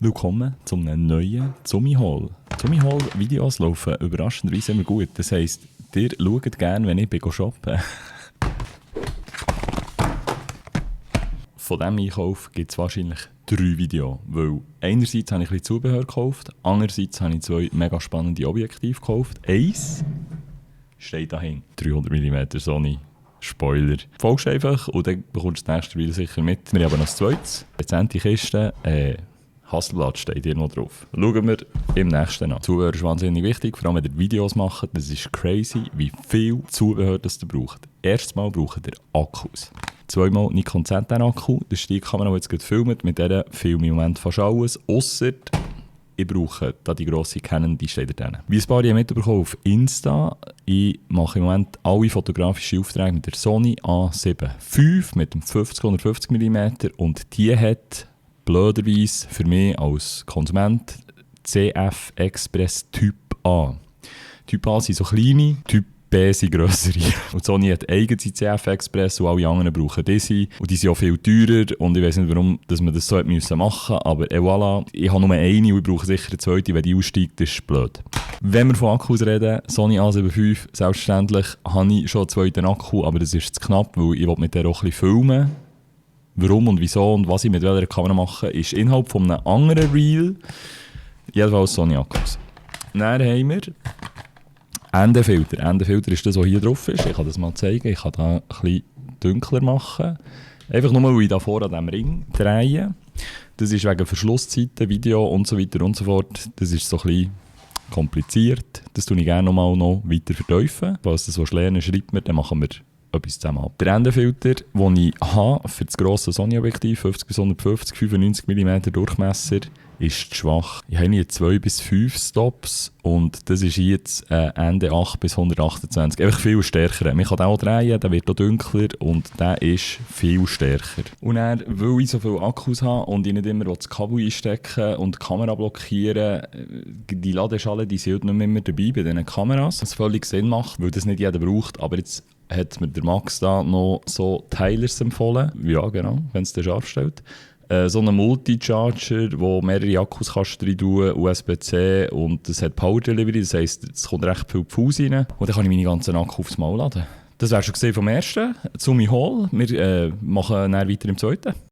Willkommen zu einem neuen Zumi Haul. Zumi Haul Videos laufen überraschenderweise immer gut. Das heisst, ihr schaut gerne, wenn ich shoppen. Von diesem Einkauf gibt es wahrscheinlich 3 Videos. Weil einerseits habe ich ein bisschen Zubehör gekauft, andererseits habe ich 2 mega spannende Objektive gekauft. Eins steht dahin. 300 mm Sony. Spoiler. Folgst einfach und dann bekommst du das nächste Video sicher mit. Wir haben noch das zweites. Dezente Kiste. Hasselblatt steht hier noch drauf. Schauen wir im nächsten an. Zubehör ist wahnsinnig wichtig, vor allem wenn ihr Videos macht. Das ist crazy, wie viel Zubehör das ihr braucht. Erstes Mal braucht ihr Akkus. Zweimal Nikon Z10 Akku. Das ist die Kamera, die jetzt gerade filmt. Mit der filme ich im Moment fast alles. Ausser ich brauche da die grosse Canon, die steht da drin. Wie ein paar Jahre mitbekommen auf Insta, ich mache im Moment alle fotografischen Aufträge mit der Sony A7 IV mit dem 50-150 mm und die hat blöderweise für mich als Konsument CF Express Typ A. Typ A sind so kleine, Typ B sind grössere. Und Sony hat eigene CF Express und alle anderen brauchen diese. Und die sind auch viel teurer und ich weiss nicht, warum dass man das so machen musste. Aber voilà, ich habe nur eine und ich brauche sicher eine zweite, wenn die aussteigt, das ist blöd. Wenn wir von Akkus reden, Sony A7 IV, selbstverständlich habe ich schon einen zweiten Akku, aber das ist zu knapp, weil ich mit der auch ein bisschen filmen. Warum und wieso und was ich mit welcher Kamera mache, ist Inhalt von einem anderen Reel. Jedenfalls Sony Akkus. Dann haben wir Endefilter. Endefilter ist das, was hier drauf ist. Ich kann das mal zeigen. Ich kann da ein bisschen dunkler machen. Einfach nur, weil ich da vorne an diesem Ring drehe. Das ist wegen Verschlusszeiten, Video und so weiter und so fort. Das ist so ein bisschen kompliziert. Das tue ich gerne noch weiter vertiefen. Falls du das lernen willst, schreib mir, dann machen wir etwas zusammen ab. Der Endefilter, den ich habe für das grosse Sony-Objektiv, 50-150, 95 mm Durchmesser, ist schwach. Ich habe hier 2 bis 5 Stops und das ist jetzt Ende 8 bis 128. Einfach viel stärker. Man kann den auch drehen, der wird auch dunkler und der ist viel stärker. Und dann, weil ich so viele Akkus habe und ich nicht immer das Kabel einstecken und die Kamera blockieren, die Ladeschalen, die sind nicht mehr immer dabei bei diesen Kameras, was völlig Sinn macht, weil das nicht jeder braucht, aber jetzt hat mir der Max da noch so Teilers empfohlen. Ja, genau, wenn es dir scharf stellt. So einen Multi-Charger, wo mehrere Akkus kannst du rein tun, USB-C und es hat Power Delivery, das heisst, es kommt recht viel Fuß rein und dann kann ich meine ganzen Akkus aufs Mal laden. Das wäre schon gesehen vom ersten, Zumi Haul. Wir machen dann weiter im zweiten.